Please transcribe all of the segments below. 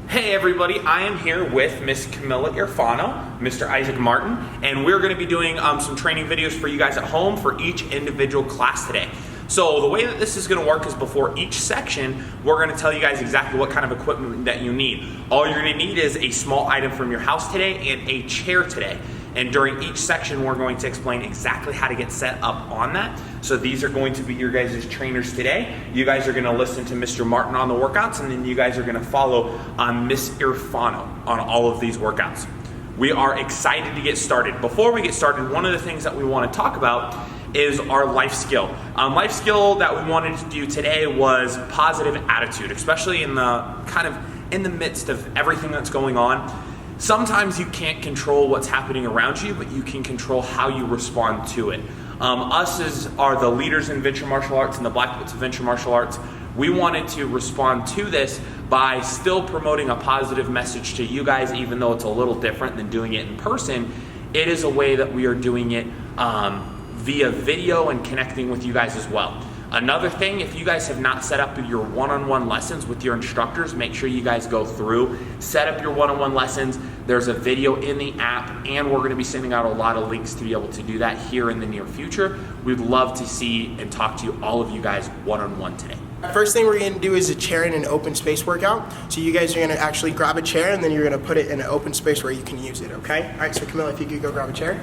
Hey everybody, I am here with Miss Camilla Irfano, Mr. Isaac Martin, and we're going to be doing some training videos for you guys at home for each individual class today. So the way that this is going to work is before each section, we're going to tell you guys exactly what kind of equipment that you need. All you're going to need is a small item from your house today and a chair today. And during each section, we're going to explain exactly how to get set up on that. So these are going to be your guys' trainers today. You guys are going to listen to Mr. Martin on the workouts, and then you guys are going to follow Miss Irfano on all of these workouts. We are excited to get started. Before we get started, one of the things that we want to talk about is our life skill. Life skill that we wanted to do today was positive attitude, especially in the midst of everything that's going on. Sometimes you can't control what's happening around you, but you can control how you respond to it. Us are the leaders in Venture Martial Arts and the Black Belts of Venture Martial Arts. We wanted to respond to this by still promoting a positive message to you guys, even though it's a little different than doing it in person. It is a way that we are doing it via video and connecting with you guys as well. Another thing, if you guys have not set up your one-on-one lessons with your instructors, make sure you guys go through, set up your one-on-one lessons. There's a video in the app, and we're going to be sending out a lot of links to be able to do that here in the near future. We'd love to see and talk to all of you guys one-on-one today. First thing we're going to do is a chair in an open space workout. So you guys are going to actually grab a chair, and then you're going to put it in an open space where you can use it, okay? All right, so Camilla, if you could go grab a chair.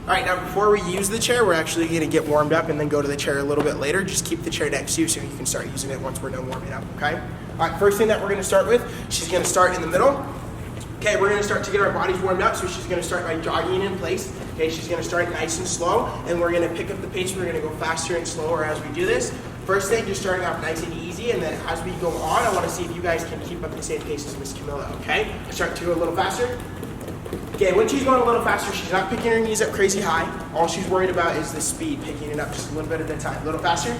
All right, now before we use the chair, we're actually going to get warmed up and then go to the chair a little bit later. Just keep the chair next to you so you can start using it once we're done warming up, okay? All right, first thing that we're going to start with, she's going to start in the middle. Okay, we're going to start to get our bodies warmed up, so she's going to start by jogging in place. Okay, she's going to start nice and slow, and we're going to pick up the pace. We're going to go faster and slower as we do this. First thing, just starting off nice and easy, and then as we go on, I want to see if you guys can keep up the same pace as Miss Camilla, okay? Start to go a little faster. Okay, when she's going a little faster, she's not picking her knees up crazy high. All she's worried about is the speed, picking it up just a little bit at a time. A little faster.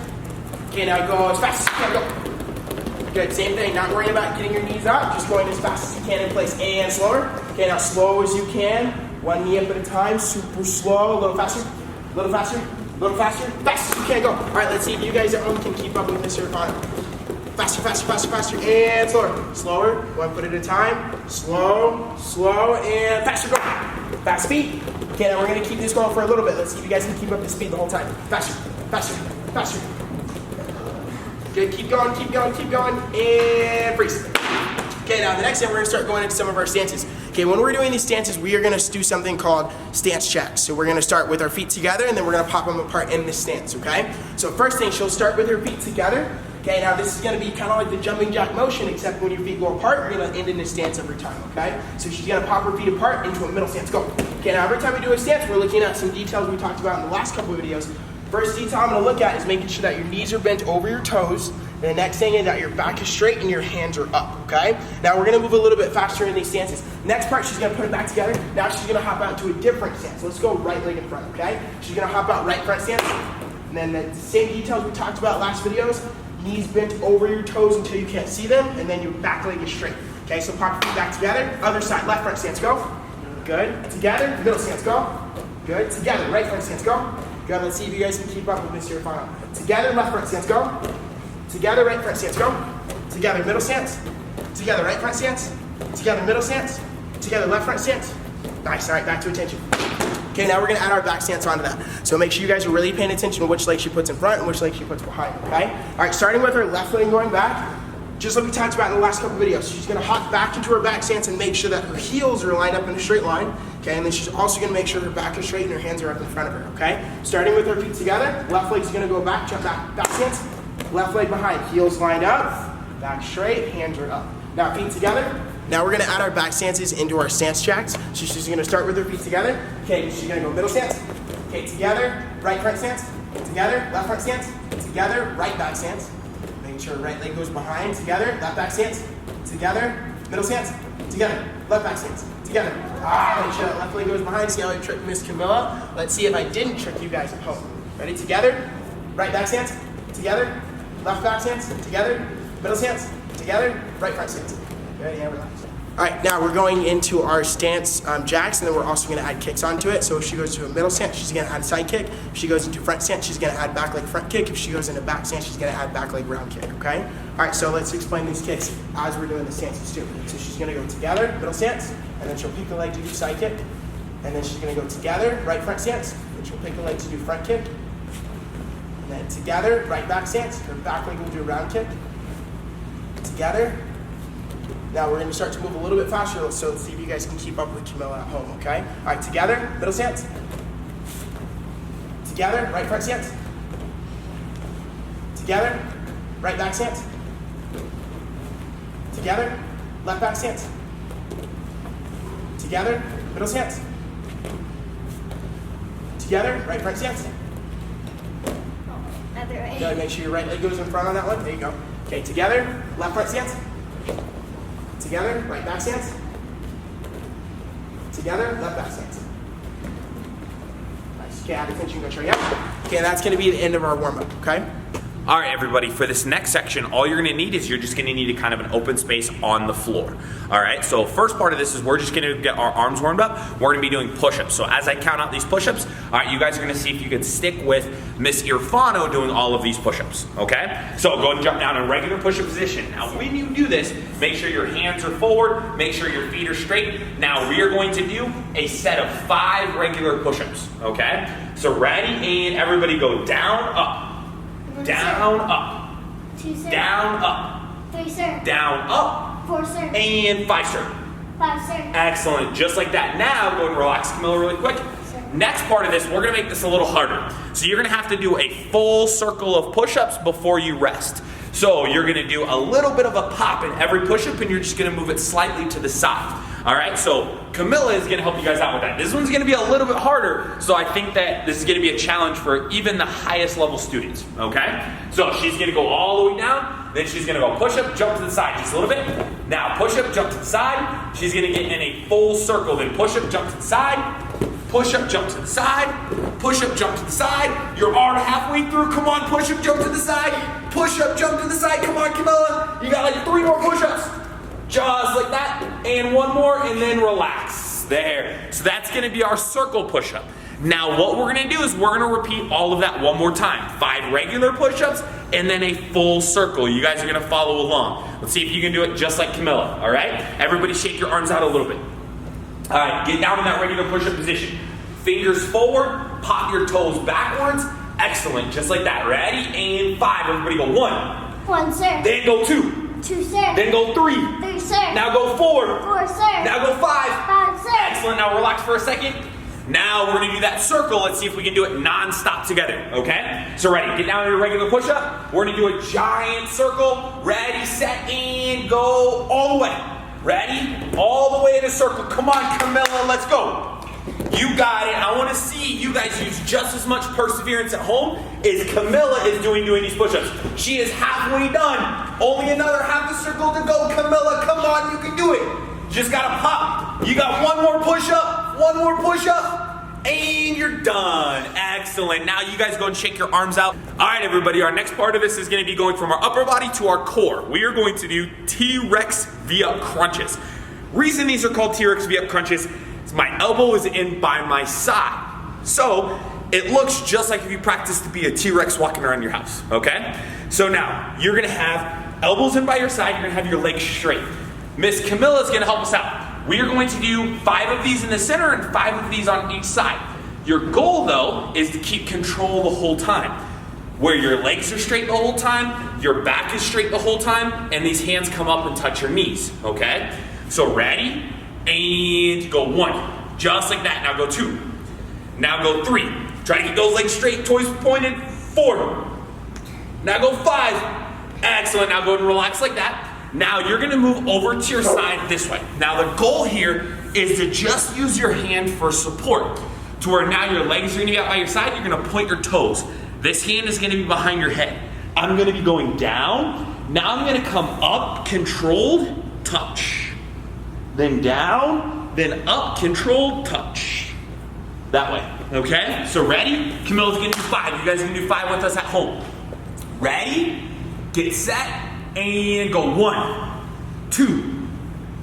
Okay, now go as fast as you can, go. Good, same thing, not worrying about getting your knees up, just going as fast as you can in place and slower. Okay, now slow as you can, one knee up at a time, super slow, a little faster, a little faster, a little faster, fast as you can, go. All right, let's see if you guys at home can keep up with Miss Irfano. Faster, faster, faster, faster, and slower. Slower, one foot at a time. Slow, slow, and faster, go. Fast speed. Okay, now we're gonna keep this going for a little bit. Let's see if you guys can keep up the speed the whole time. Faster, faster, faster. Good, keep going, keep going, keep going, and freeze. Okay, now the next thing we're gonna start going into some of our stances. Okay, when we're doing these stances, we are gonna do something called stance checks. So we're gonna start with our feet together, and then we're gonna pop them apart in this stance, okay? So first thing, she'll start with her feet together. Okay, now this is going to be kind of like the jumping jack motion, except when your feet go apart, you're going to end in a stance every time, okay? So she's going to pop her feet apart into a middle stance. Go. Okay, now every time we do a stance, we're looking at some details we talked about in the last couple of videos. First detail I'm going to look at is making sure that your knees are bent over your toes. And the next thing is that your back is straight and your hands are up, okay? Now we're going to move a little bit faster in these stances. Next part, she's going to put it back together. Now she's going to hop out to a different stance. Let's go right leg in front, okay? She's going to hop out right front stance. And then the same details we talked about last videos. Knees bent over your toes until you can't see them, and then your back leg is straight. Okay, so pop your feet back together. Other side, left front stance, go. Good. Together, middle stance, go. Good. Together, right front stance, go. Good. Let's see if you guys can keep up with Miss Irfano. Together, left front stance, go. Together, right front stance, go. Together, middle stance. Together, right front stance. Together, middle stance. Together, left front stance. Nice. All right, back to attention. Okay, now we're going to add our back stance onto that. So make sure you guys are really paying attention to which leg she puts in front and which leg she puts behind, okay? All right, starting with her left leg going back, just like we talked about in the last couple videos. So she's going to hop back into her back stance and make sure that her heels are lined up in a straight line, okay? And then she's also going to make sure her back is straight and her hands are up in front of her, okay? Starting with her feet together, left leg's going to go back, jump back, back stance, left leg behind, heels lined up, back straight, hands are up. Now feet together. Now we're going to add our back stances into our stance checks. So she's going to start with her feet together. Okay, she's going to go middle stance. Okay, together, right front stance. Together, left front stance. Together, right back stance. Making sure right leg goes behind. Together, left back stance. Together, middle stance. Together, left back stance. Together. Make sure that left leg goes behind. See how I tricked Miss Camilla? Let's see if I didn't trick you guys at home. Ready? Together, right back stance. Together, left back stance. Together, middle stance. Together, right front stance. Good, and relax. All right, now we're going into our stance jacks, and then we're also going to add kicks onto it. So if she goes to a middle stance, she's going to add a side kick. If she goes into front stance, she's going to add back leg front kick. If she goes into back stance, she's going to add back leg round kick, okay? All right, so let's explain these kicks as we're doing the stances too. So she's going to go together, middle stance, and then she'll pick a leg to do side kick. And then she's going to go together, right front stance, and she'll pick a leg to do front kick. And then together, right back stance, her back leg will do a round kick. Together. Now we're going to start to move a little bit faster, so let's see if you guys can keep up with Camilla at home, okay? All right, together, middle stance. Together, right front stance. Together, right back stance. Together, left back stance. Together, middle stance. Together, right front stance. Other way. Gotta make sure your right leg goes in front on that one. There you go. Okay, together, left front stance. Together, right back stance. Together, left back stance. Nice. Okay, add the finishing, go show you. Okay, that's gonna be the end of our warm-up, okay? All right, everybody, for this next section, all you're gonna need is you're just gonna need a kind of an open space on the floor. All right, so first part of this is we're just gonna get our arms warmed up. We're gonna be doing push-ups. So as I count out these push-ups, all right, you guys are gonna see if you can stick with Miss Irfano doing all of these push-ups, okay? So go ahead and jump down in regular push-up position. Now, when you do this, make sure your hands are forward, make sure your feet are straight. Now, we are going to do a set of 5 regular push-ups, okay? So ready, and everybody go down, up. Down, up. 2, sir. Down, up. 3, sir. Down, up. 4, sir. And 5, sir. 5, sir. Excellent. Just like that. Now, go and relax Camilla really quick. Next part of this, we're going to make this a little harder. So you're going to have to do a full circle of push-ups before you rest. So you're going to do a little bit of a pop in every push-up, and you're just going to move it slightly to the side. All right, so Camilla is going to help you guys out with that. This one's going to be a little bit harder, so I think that this is going to be a challenge for even the highest level students, okay? So she's going to go all the way down, then she's going to go push-up, jump to the side just a little bit. Now push-up, jump to the side. She's going to get in a full circle, then push-up, jump to the side. Push-up, jump to the side. Push-up, jump to the side. You're already halfway through. Come on, push-up, jump to the side. Push-up, jump to the side. Come on, Camilla. You got like 3 more push-ups. Just like that. And 1 more, and then relax. There. So that's going to be our circle push-up. Now, what we're going to do is we're going to repeat all of that 1 more time. 5 regular push-ups, and then a full circle. You guys are going to follow along. Let's see if you can do it just like Camilla, all right? Everybody shake your arms out a little bit. All right, get down in that regular push-up position. Fingers forward, pop your toes backwards. Excellent, just like that. Ready? And 5. Everybody go 1. 1, sir. Then go 2. 2, sir. Then go 3. 3, sir. Now go 4. 4, sir. Now go 5. 5, sir. Excellent, now relax for a second. Now we're gonna do that circle. Let's see if we can do it non-stop together, okay? So ready, get down to your regular push-up. We're gonna do a giant circle. Ready, set, and go all the way. Ready? All the way in a circle. Come on, Camilla, let's go. You got it. I want to see you guys use just as much perseverance at home as Camilla is doing these push-ups. She is halfway done. Only another half a circle to go. Camilla, come on, you can do it. Just gotta pop. You got 1 more push-up, 1 more push-up, and you're done. Excellent. Now you guys go and shake your arms out. All right, everybody, our next part of this is gonna be going from our upper body to our core. We are going to do T-Rex V-Up crunches. Reason these are called T-Rex V-Up crunches is my elbow is in by my side. So it looks just like if you practice to be a T-Rex walking around your house, okay? So now you're gonna have elbows in by your side, you're gonna have your legs straight. Miss Camilla is gonna help us out. We are going to do 5 of these in the center and 5 of these on each side. Your goal though is to keep control the whole time. Where your legs are straight the whole time, your back is straight the whole time, and these hands come up and touch your knees, okay? So ready, and go 1, just like that. Now go 2, now go 3. Try to get those legs straight, toes pointed, 4. Now go 5, excellent. Now go ahead and relax like that. Now you're gonna move over to your side this way. Now the goal here is to just use your hand for support. To where now your legs are gonna be out by your side, you're gonna point your toes. This hand is gonna be behind your head. I'm gonna be going down. Now I'm gonna come up, controlled, touch. Then down, then up, controlled, touch. That way, okay? So ready? Camilla's gonna do 5. You guys are gonna do 5 with us at home. Ready? Get set, and go 1, 2,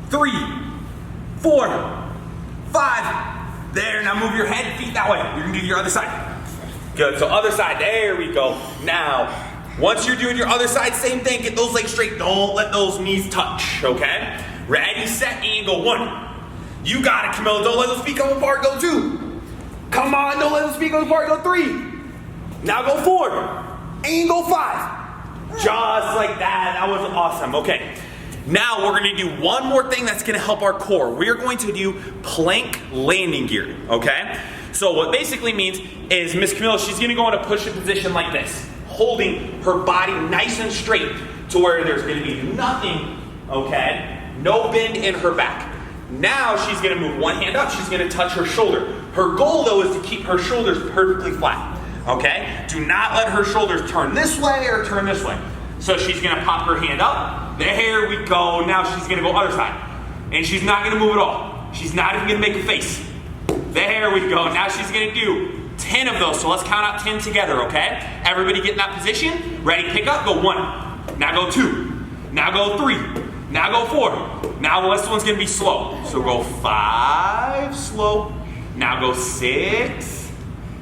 3, 4, 5. There, now move your head and feet that way. You're gonna do your other side. Good, so other side, there we go. Now, once you're doing your other side, same thing, get those legs straight. Don't let those knees touch, okay? Ready, set, and go. 1. You got it, Camilla. Don't let those feet come apart. Go 2. Come on, don't let those feet go apart. Go 3. Now go 4. And go 5. Just like that. That was awesome. Okay. Now we're going to do one more thing that's going to help our core. We're going to do plank landing gear, okay? So what basically means is Miss Camilla, she's going to go in a push-up position like this, holding her body nice and straight to where there's going to be nothing, okay? No bend in her back. Now she's going to move one hand up. She's going to touch her shoulder. Her goal, though, is to keep her shoulders perfectly flat, okay? Do not let her shoulders turn this way or turn this way. So she's going to pop her hand up. There we go. Now she's going to go other side. And she's not going to move at all. She's not even going to make a face. There we go. Now she's going to do 10 of those. So let's count out 10 together, okay? Everybody get in that position. Ready, pick up, go 1. Now go 2. Now go 3. Now go 4. Now this one's going to be slow. So go 5, slow. Now go 6.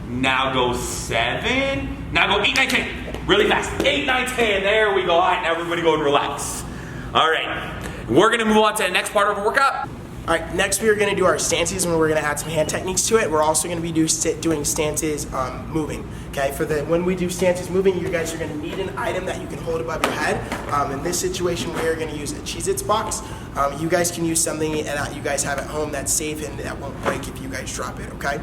Now go 7. Now go 8, 9, 10. Really fast. 8, 9, 10. There we go. All right, now everybody go and relax. All right. We're going to move on to the next part of our workout. All right, next we are going to do our stances, and we're going to add some hand techniques to it. We're also going to be doing stances moving. Okay, when we do stances moving, you guys are going to need an item that you can hold above your head. In this situation, we are going to use a Cheez-Its box. You guys can use something that you guys have at home that's safe and that won't break if you guys drop it. Okay.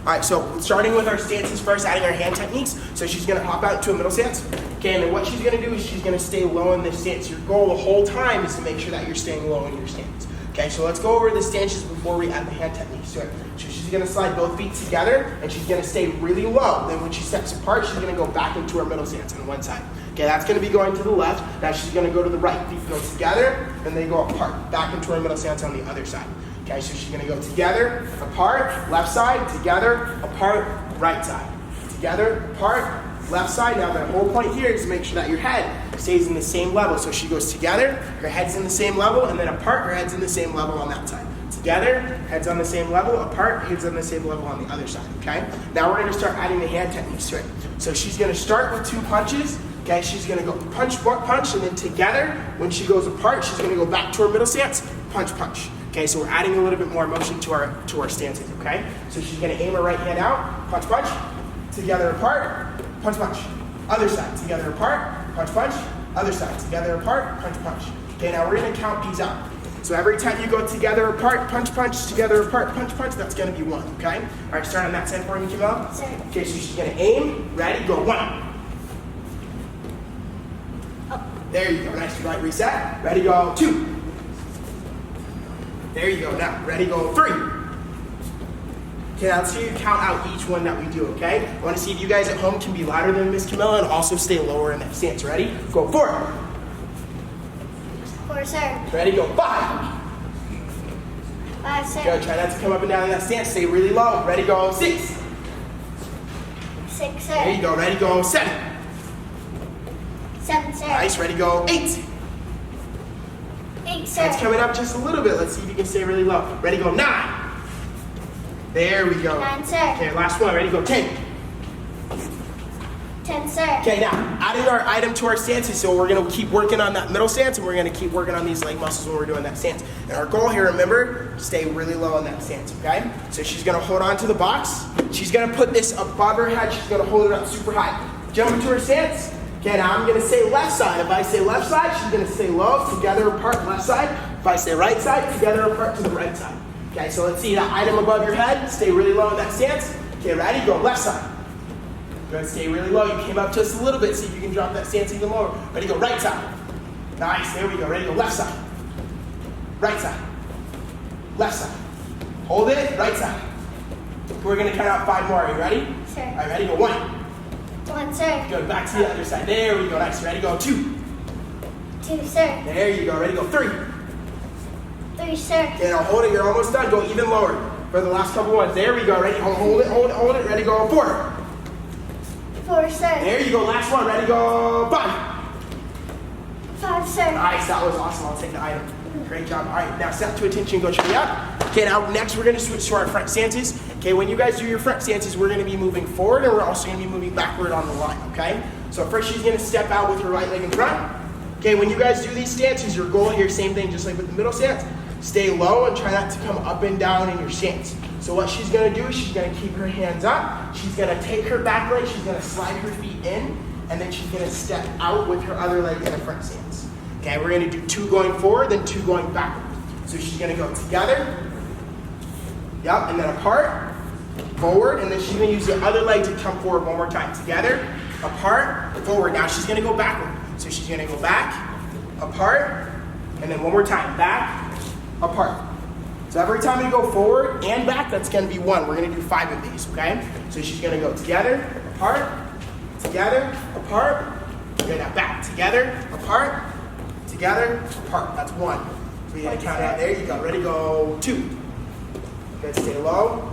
All right, so starting with our stances first, adding our hand techniques. So she's going to hop out into a middle stance. Okay, and then what she's going to do is she's going to stay low in this stance. Your goal the whole time is to make sure that you're staying low in your stance. Okay, so let's go over the stances before we add the hand techniques to it. So she's going to slide both feet together, and she's going to stay really low. Then when she steps apart, she's going to go back into her middle stance on one side. Okay, that's going to be going to the left. Now she's going to go to the right. Feet go together, and they go apart. Back into her middle stance on the other side. Okay, so she's going to go together, apart, left side, together, apart, right side. Together, apart, left side. Now the whole point here is to make sure that your head stays in the same level. So she goes together, her head's in the same level, and then apart, her head's in the same level on that side. Together, head's on the same level, apart, head's on the same level on the other side, okay? Now we're gonna start adding the hand techniques to it. So she's gonna start with 2 punches, okay? She's gonna go punch, punch, and then together, when she goes apart, she's gonna go back to her middle stance, punch, punch. Okay, so we're adding a little bit more motion to our stances, okay? So she's gonna aim her right hand out, punch, punch, together apart, punch, punch. Other side, together apart, punch, punch. Other side, together apart, punch, punch. Okay, now we're gonna count these out. So every time you go together apart, punch, punch, together apart, punch, punch, that's gonna be 1, okay? All right, start on that side for me, Camilla. Sir. Okay, so she's gonna aim, ready, go 1. There you go, nice, right, reset. Ready, go 2. There you go, now, ready, go 3. Okay, now let's see you count out each one that we do, okay? I want to see if you guys at home can be louder than Miss Camilla and also stay lower in that stance. Ready? Go 4. 4, sir. Ready? Go 5. 5, sir. Good, try not to come up and down in that stance. Stay really low. Ready? Go 6. 6, sir. There you go. Ready? Go 7. 7, sir. Nice. Ready? Go 8. 8, sir. That's coming up just a little bit. Let's see if you can stay really low. Ready? Go 9. There we go. 9, sir. Okay, last one. Ready? Go 10. 10, sir. Okay, now, adding our item to our stances, so we're gonna keep working on that middle stance, and we're gonna keep working on these leg muscles when we're doing that stance. And our goal here, remember, stay really low in that stance, okay? So she's gonna hold on to the box. She's gonna put this above her head. She's gonna hold it up super high. Jump into her stance. Okay, now I'm gonna say left side. If I say left side, she's gonna stay low, together apart, left side. If I say right side, together apart to the right side. Okay, so let's see that item above your head. Stay really low in that stance. Okay, ready? Go left side. Good, stay really low. You came up just a little bit. See if you can drop that stance even lower. Ready? Go right side. Nice, there we go. Ready? Go left side. Right side. Left side. Hold it, right side. We're gonna count out 5 more. Are you ready? Sir. All right, ready? Go 1. 1, sir. Good, back to the other side. There we go. Nice. Ready? Go 2. 2, sir. There you go. Ready? Go 3. 3, sir. Okay, now hold it. You're almost done. Go even lower for the last couple ones. There we go. Ready? Hold it, hold it, hold it. Ready? Go 4. 4, sir. There you go. Last one. Ready? Go 5. 5, sir. Nice. That was awesome. I'll take the item. Great job. All right, now step to attention, go straight up. Okay, now next we're gonna switch to our front stances. Okay, when you guys do your front stances, we're gonna be moving forward and we're also gonna be moving backward on the line, okay? So first she's gonna step out with her right leg in front. Okay, when you guys do these stances, your goal here, same thing, just like with the middle stance, stay low and try not to come up and down in your stance. So what she's gonna do is she's gonna keep her hands up, she's gonna take her back leg, she's gonna slide her feet in, and then she's gonna step out with her other leg in a front stance. Okay, we're gonna do 2 going forward, then 2 going backward. So she's gonna go together, yep, and then apart, forward, and then she's gonna use the other leg to come forward one more time. Together, apart, forward. Now she's gonna go backward. So she's gonna go back, apart, and then one more time, back, apart. So every time we go forward and back, that's gonna be 1. We're gonna do 5 of these, okay? So she's gonna go together, apart, okay, now back, together, apart, together, apart. That's 1. So you're gonna count out, there you go, ready, go, 2. Good, stay low.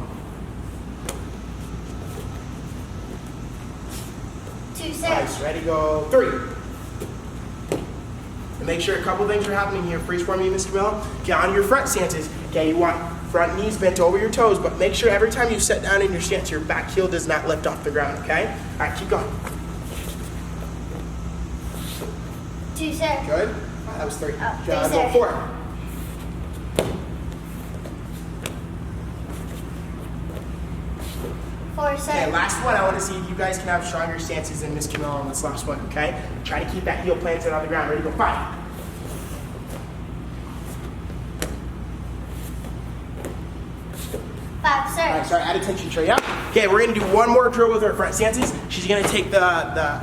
2, 6. Nice, ready, go, 3. And make sure a couple things are happening here. Freeze for me, Miss Camilla. Okay, on your front stances, okay, you want front knees bent over your toes, but make sure every time you sit down in your stance, your back heel does not lift off the ground, okay? All right, keep going. 2, 6. Good. That was 3. Oh, Go 3, 4. 4, 6. Okay, last one. I want to see if you guys can have stronger stances than Miss Camilla on this last one, okay? Try to keep that heel planted on the ground. Ready, go, 5. 5, 6. All right, sorry, add attention, straight up. Okay, we're gonna do one more drill with our front stances. She's gonna take the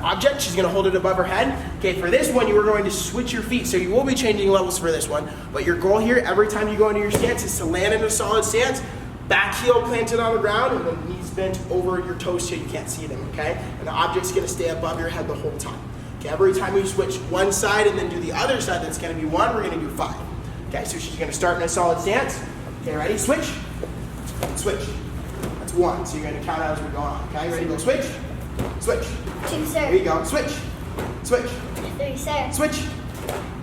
object, she's gonna hold it above her head. Okay, for this one, you are going to switch your feet. So you will be changing levels for this one. But your goal here, every time you go into your stance, is to land in a solid stance, back heel planted on the ground, and then knees bent over your toes so you can't see them, okay? And the object's gonna stay above your head the whole time. Okay, every time you switch one side and then do the other side, that's gonna be 1, we're gonna do 5. Okay, so she's gonna start in a solid stance. Okay, ready, switch. Switch. That's 1. So you're going to count out as we go on. Okay, ready? Go switch. Switch. 2, There you 6. go. Switch. Switch. 3, 6. Switch.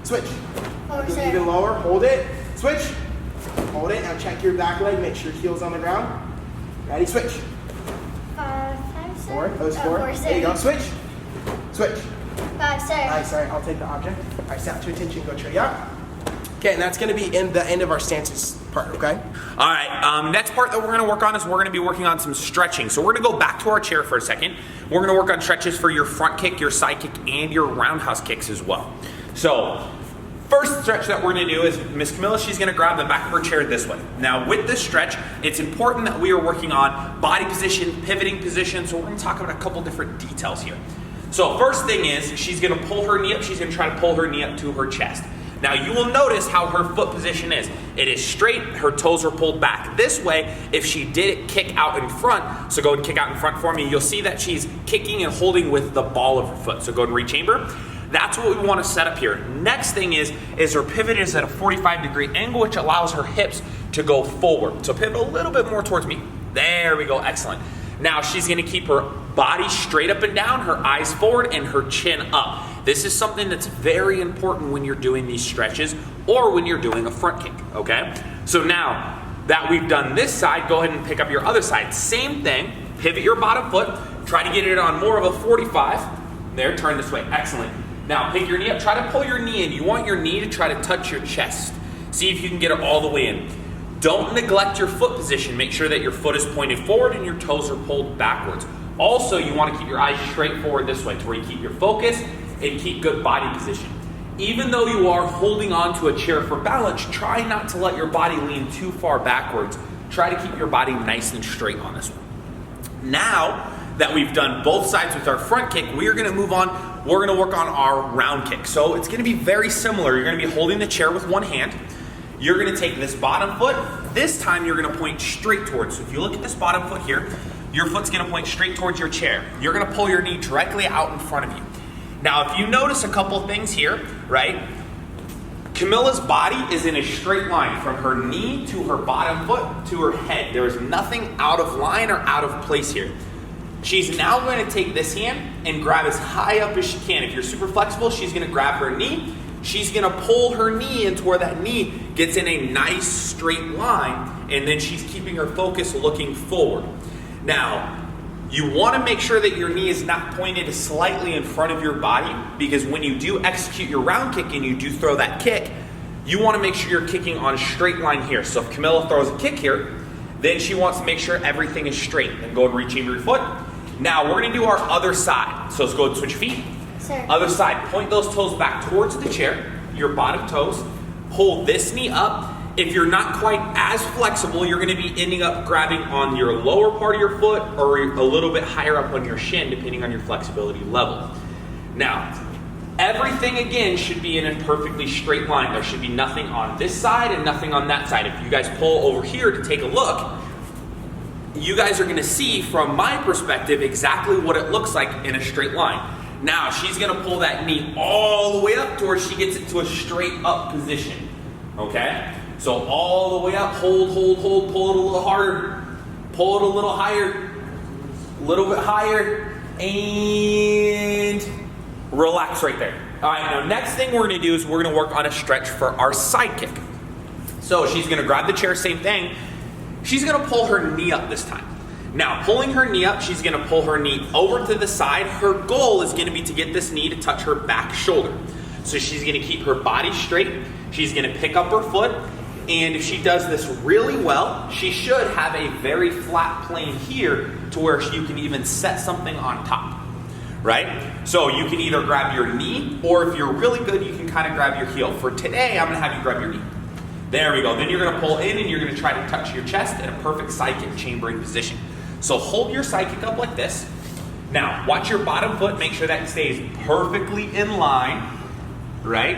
Switch. 4, Go 6. even lower. Hold it. Switch. Hold it. Now check your back leg. Make sure heel's on the ground. Ready? Switch. 5, 6. 4. Those 4. 4, 6. There you go. Switch. Switch. 5, 6. All right, sorry. I'll take the object. All right, snap to attention. Go straight up. Okay, and that's going to be in the end of our stances part, okay? All right, next part that we're gonna work on is we're gonna be working on some stretching. So we're gonna go back to our chair for a second. We're gonna work on stretches for your front kick, your side kick, and your roundhouse kicks as well. So, first stretch that we're gonna do is Miss Camilla, she's gonna grab the back of her chair this way. Now with this stretch, it's important that we are working on body position, pivoting position, so we're gonna talk about a couple different details here. So first thing is, she's gonna pull her knee up, she's gonna try to pull her knee up to her chest. Now you will notice how her foot position is. It is straight, her toes are pulled back. This way, if she did kick out in front, so go and kick out in front for me, you'll see that she's kicking and holding with the ball of her foot. So go and rechamber. That's what we want to set up here. Next thing is her pivot is at a 45-degree angle, which allows her hips to go forward. So pivot a little bit more towards me. There we go, excellent. Now she's gonna keep her body straight up and down, her eyes forward, and her chin up. This is something that's very important when you're doing these stretches or when you're doing a front kick, okay? So now that we've done this side, go ahead and pick up your other side. Same thing, pivot your bottom foot, try to get it on more of a 45. There, turn this way, excellent. Now pick your knee up, try to pull your knee in. You want your knee to try to touch your chest. See if you can get it all the way in. Don't neglect your foot position. Make sure that your foot is pointed forward and your toes are pulled backwards. Also, you want to keep your eyes straight forward this way to where you keep your focus and keep good body position. Even though you are holding on to a chair for balance, try not to let your body lean too far backwards. Try to keep your body nice and straight on this one. Now that we've done both sides with our front kick, we are going to move on. We're going to work on our round kick. So it's going to be very similar. You're going to be holding the chair with one hand. You're going to take this bottom foot. This time you're going to point straight towards. So if you look at this bottom foot here, your foot's going to point straight towards your chair. You're going to pull your knee directly out in front of you. Now, if you notice a couple things here, right? Camilla's body is in a straight line from her knee to her bottom foot to her head. There is nothing out of line or out of place here. She's now going to take this hand and grab as high up as she can. If you're super flexible, she's going to grab her knee. she's gonna pull her knee into where that knee gets in a nice straight line, and then she's keeping her focus looking forward. Now, you wanna make sure that your knee is not pointed slightly in front of your body, because when you do execute your round kick and you do throw that kick, you wanna make sure you're kicking on a straight line here. So if Camilla throws a kick here, then she wants to make sure everything is straight. And go and reach your foot. Now we're gonna do our other side. So let's go and switch your feet. Sir. Other side, point those toes back towards the chair, your bottom toes. Hold this knee up. If you're not quite as flexible, you're gonna be ending up grabbing on your lower part of your foot or a little bit higher up on your shin, depending on your flexibility level. Now, everything again should be in a perfectly straight line. There should be nothing on this side and nothing on that side. If you guys pull over here to take a look, you guys are gonna see from my perspective exactly what it looks like in a straight line. Now she's gonna pull that knee all the way up to where she gets it to a straight up position, okay? So all the way up, hold, pull it a little harder, pull it a little higher, a little bit higher, and relax right there. All right, now next thing we're gonna do is we're gonna work on a stretch for our side kick. So she's gonna grab the chair, same thing. She's gonna pull her knee up this time. Now, pulling her knee up, she's gonna pull her knee over to the side. Her goal is gonna be to get this knee to touch her back shoulder. So she's gonna keep her body straight. She's gonna pick up her foot. And if she does this really well, she should have a very flat plane here to where you can even set something on top, right? So you can either grab your knee, or if you're really good, you can kind of grab your heel. For today, I'm gonna have you grab your knee. There we go. Then you're gonna pull in and you're gonna try to touch your chest in a perfect side kick chambering position. So hold your side kick up like this. Now, watch your bottom foot, make sure that stays perfectly in line, right?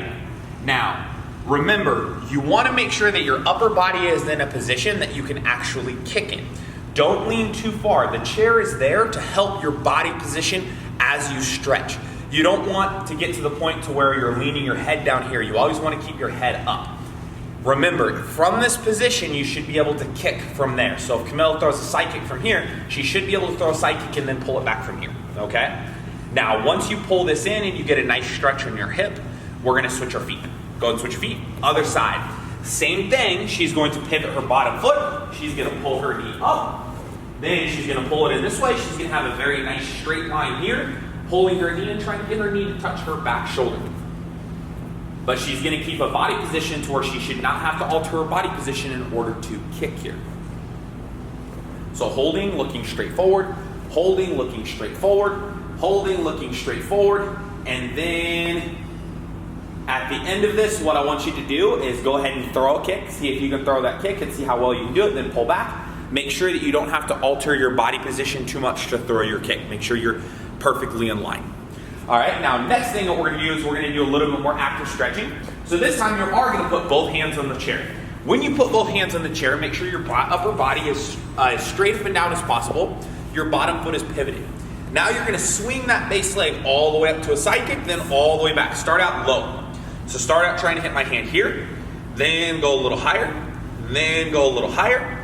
Now, remember, you wanna make sure that your upper body is in a position that you can actually kick in. Don't lean too far. The chair is there to help your body position as you stretch. You don't want to get to the point to where you're leaning your head down here. You always wanna keep your head up. Remember, from this position, you should be able to kick from there. So if Camilla throws a side kick from here, she should be able to throw a side kick and then pull it back from here, okay? Now, once you pull this in and you get a nice stretch on your hip, we're gonna switch our feet. Go and switch your feet, other side. Same thing, she's going to pivot her bottom foot. She's gonna pull her knee up. Then she's gonna pull it in this way. She's gonna have a very nice straight line here, pulling her knee and trying to get her knee to touch her back shoulder. But she's gonna keep a body position to where she should not have to alter her body position in order to kick here. So holding, looking straight forward, holding, looking straight forward, holding, looking straight forward, and then at the end of this, what I want you to do is go ahead and throw a kick. See if you can throw that kick and see how well you can do it, then pull back. Make sure that you don't have to alter your body position too much to throw your kick. Make sure you're perfectly in line. All right, now next thing that we're gonna do is we're gonna do a little bit more active stretching. So this time you are gonna put both hands on the chair. When you put both hands on the chair, make sure your upper body is as straight up and down as possible. Your bottom foot is pivoted. Now you're gonna swing that base leg all the way up to a side kick, then all the way back. Start out low. So start out trying to hit my hand here, then go a little higher, then go a little higher,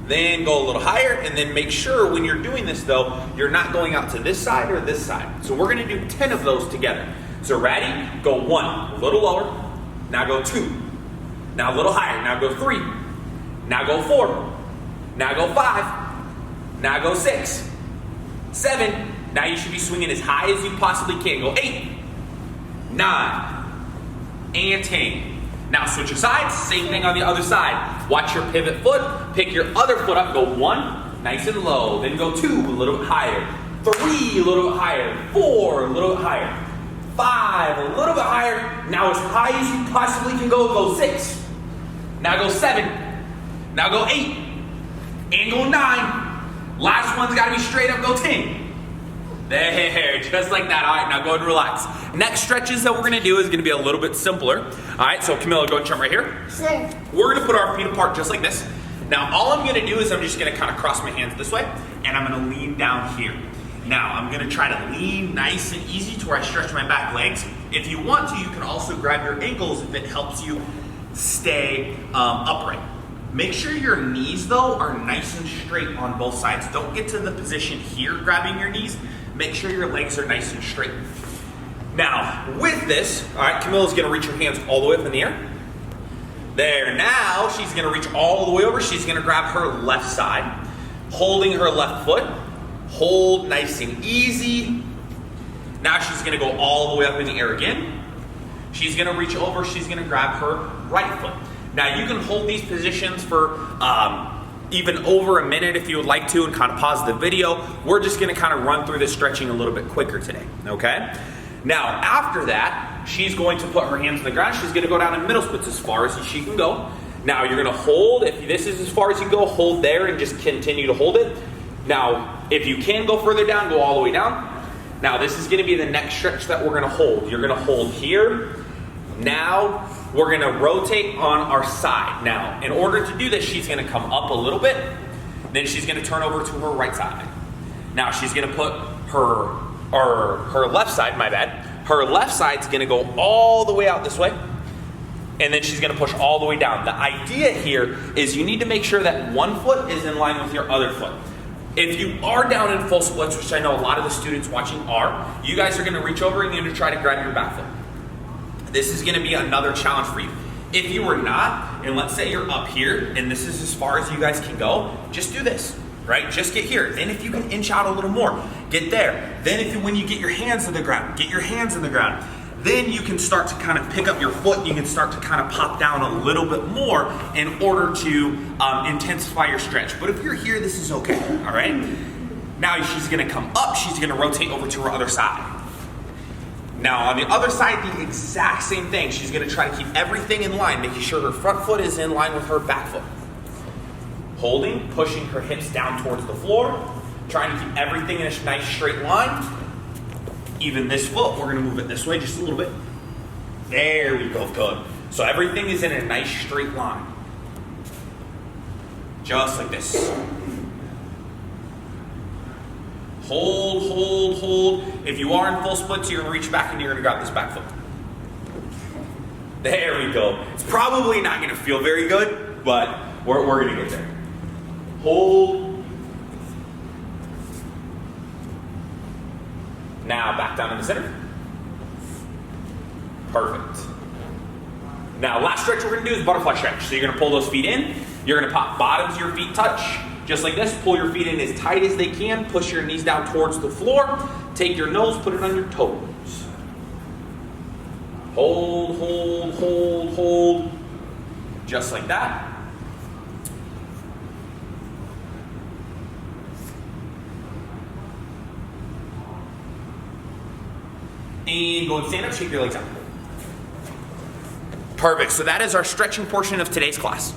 then go a little higher, and then make sure when you're doing this though, you're not going out to this side or this side. So we're gonna do 10 of those together. So ready? Go 1, a little lower, now go 2, now a little higher, now go 3, now go 4, now go 5, now go 6, 7, now you should be swinging as high as you possibly can. Go 8, 9, and 10. Now switch your sides, same thing on the other side. Watch your pivot foot, pick your other foot up, go 1, nice and low, then go 2, a little bit higher, 3, a little bit higher, 4, a little bit higher, 5, a little bit higher, now as high as you possibly can go 6, now go 7, now go 8, and go 9, last one's gotta be straight up, go 10. There, just like that. All right, now go ahead and relax. Next stretches that we're gonna do is gonna be a little bit simpler. All right, so Camilla, go and jump right here. Sir. We're gonna put our feet apart just like this. Now, all I'm gonna do is I'm just gonna kind of cross my hands this way, and I'm gonna lean down here. Now, I'm gonna try to lean nice and easy to where I stretch my back legs. If you want to, you can also grab your ankles if it helps you stay upright. Make sure your knees, though, are nice and straight on both sides. Don't get to the position here grabbing your knees. Make sure your legs are nice and straight. Now, with this, all right, Camilla's gonna reach her hands all the way up in the air. There, now she's gonna reach all the way over. She's gonna grab her left side, holding her left foot. Hold nice and easy. Now she's gonna go all the way up in the air again. She's gonna reach over, she's gonna grab her right foot. Now you can hold these positions for even over a minute if you would like to and kind of pause the video. We're just gonna kind of run through this stretching a little bit quicker today, okay? Now after that, she's going to put her hands on the ground. She's gonna go down in middle splits as far as she can go. Now you're gonna hold, if this is as far as you can go, hold there and just continue to hold it. Now, if you can go further down, go all the way down. Now this is gonna be the next stretch that we're gonna hold. You're gonna hold here. Now, we're gonna rotate on our side. Now, in order to do this, she's gonna come up a little bit, then she's gonna turn over to her right side. Now she's gonna put her left side, my bad. Her left side's gonna go all the way out this way, and then she's gonna push all the way down. The idea here is you need to make sure that one foot is in line with your other foot. If you are down in full splits, which I know a lot of the students watching are, you guys are gonna reach over and you're gonna try to grab your back foot. This is gonna be another challenge for you. If you are not, and let's say you're up here, and this is as far as you guys can go, just do this, right? Just get here. Then if you can inch out a little more, get there. Then when you get your hands to the ground, get your hands on the ground. Then you can start to kind of pick up your foot, you can start to kind of pop down a little bit more in order to intensify your stretch. But if you're here, this is okay, all right? Now she's gonna come up, she's gonna rotate over to her other side. Now on the other side, the exact same thing. She's gonna try to keep everything in line, making sure her front foot is in line with her back foot. Holding, pushing her hips down towards the floor, trying to keep everything in a nice straight line. Even this foot, we're gonna move it this way just a little bit. There we go, good. So everything is in a nice straight line. Just like this. Hold, hold, hold. If you are in full splits, you're gonna reach back and you're gonna grab this back foot. There we go. It's probably not gonna feel very good, but we're gonna get there. Hold. Now back down in the center. Perfect. Now last stretch we're gonna do is butterfly stretch. So you're gonna pull those feet in, you're gonna pop bottoms of your feet touch, just like this. Pull your feet in as tight as they can, push your knees down towards the floor, take your nose, put it on your toes. Hold, hold, hold, hold. Just like that. And go and stand up, shake your legs out. Perfect, so that is our stretching portion of today's class.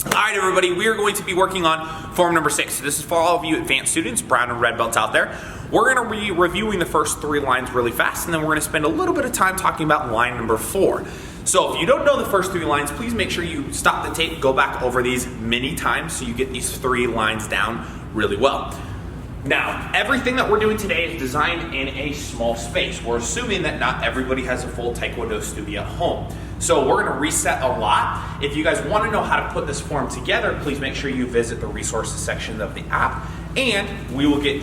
All right, everybody, we are going to be working on form number 6. So this is for all of you advanced students, brown and red belts out there. We're gonna be reviewing the first 3 lines really fast, and then we're gonna spend a little bit of time talking about line number 4. So if you don't know the first 3 lines, please make sure you stop the tape, go back over these many times so you get these 3 lines down really well. Now, everything that we're doing today is designed in a small space. We're assuming that not everybody has a full Taekwondo studio at home. So we're gonna reset a lot. If you guys wanna know how to put this form together, please make sure you visit the resources section of the app, and we will get,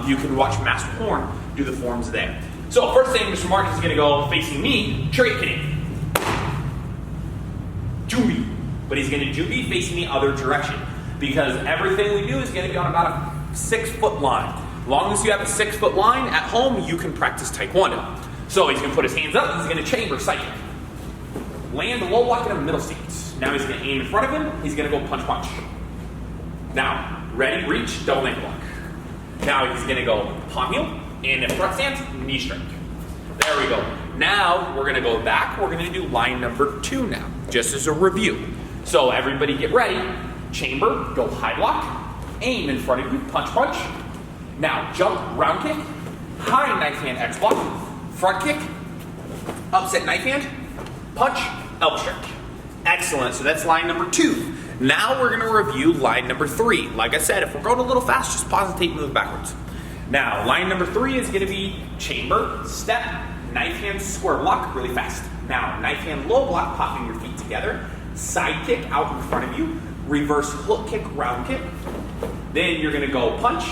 you can watch Master Horn do the forms there. So first thing, Mr. Mark is gonna go facing me, chariot kick. Jubi. But he's gonna jubi facing the other direction, because everything we do is gonna be on about a 6-foot line. As long as you have a 6-foot line at home, you can practice Taekwondo. So he's gonna put his hands up, he's gonna chamber side kick. Land a low block in a middle stance. Now he's gonna aim in front of him, he's gonna go punch punch. Now, ready, reach, double ankle lock. Now he's gonna go palm heel, and in front stance, knee strike. There we go. Now we're gonna go back, we're gonna do line number 2 now, just as a review. So everybody get ready, chamber, go high block, aim in front of you, punch punch. Now jump, round kick, high knife hand X block, front kick, upset knife hand, punch, elbow strike. Excellent, so that's line number 2. Now we're gonna review line number 3. Like I said, if we're going a little fast, just pause the tape and move backwards. Now, line number 3 is gonna be chamber, step, knife hand square block, really fast. Now, knife hand low block, popping your feet together, side kick out in front of you, reverse hook kick, round kick. Then you're gonna go punch.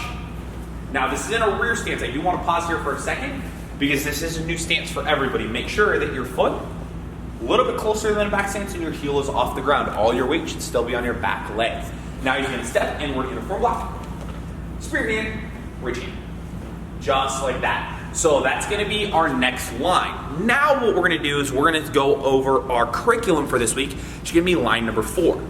Now this is in a rear stance. I do wanna pause here for a second. because this is a new stance for everybody. Make sure that your foot a little bit closer than a back stance and your heel is off the ground. All your weight should still be on your back legs. Now you're gonna step and we're gonna form block. Spirit in, reach in. Just like that. So that's gonna be our next line. Now what we're gonna do is we're gonna go over our curriculum for this week. It's gonna be line number 4.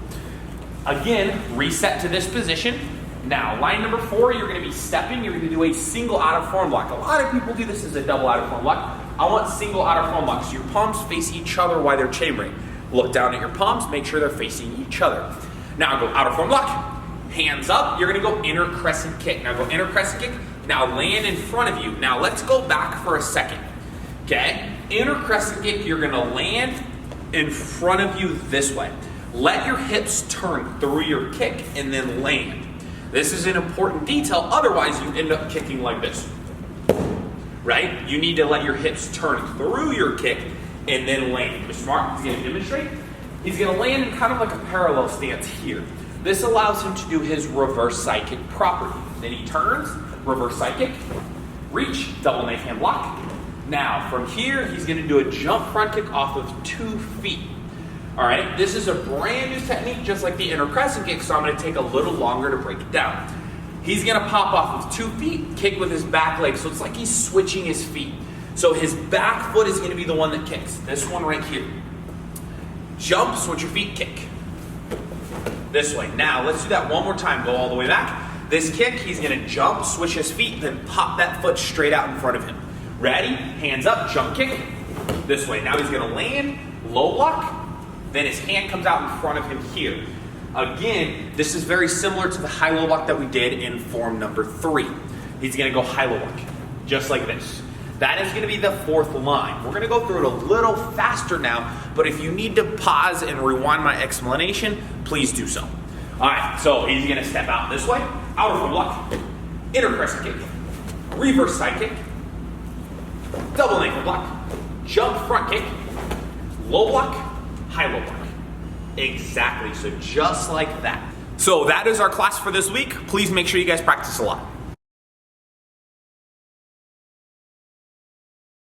Again, reset to this position. Now, line number 4, you're gonna be stepping, you're gonna do a single out of form block. A lot of people do this as a double out of form block. I want single out of form block. So your palms face each other while they're chambering. Look down at your palms, make sure they're facing each other. Now go out of form block, hands up, you're gonna go inner crescent kick. Now go inner crescent kick, now land in front of you. Now let's go back for a second, okay? Inner crescent kick, you're gonna land in front of you this way. Let your hips turn through your kick and then land. This is an important detail, otherwise you end up kicking like this, right? You need to let your hips turn through your kick and then land. Mr. Mark is gonna demonstrate. He's gonna land in kind of like a parallel stance here. This allows him to do his reverse side kick properly. Then he turns, reverse side kick, reach, double knife hand block. Now from here, he's gonna do a jump front kick off of 2 feet. All right, this is a brand new technique, just like the inner crescent kick, so I'm gonna take a little longer to break it down. He's gonna pop off with 2 feet, kick with his back leg, so it's like he's switching his feet. So his back foot is gonna be the one that kicks, this one right here. Jump, switch your feet, kick. This way. Now, let's do that one more time, go all the way back. This kick, he's gonna jump, switch his feet, then pop that foot straight out in front of him. Ready? Hands up, jump kick. This way. Now he's gonna land, low block, then his hand comes out in front of him here. Again, this is very similar to the high-low block that we did in form number 3. He's gonna go high-low block, just like this. That is gonna be the 4th line. We're gonna go through it a little faster now, but if you need to pause and rewind my explanation, please do so. All right, so he's gonna step out this way, outer foot block, inner crescent kick, reverse side kick, double ankle block, jump front kick, low block, high-low block. Exactly, so just like that. So that is our class for this week. Please make sure you guys practice a lot.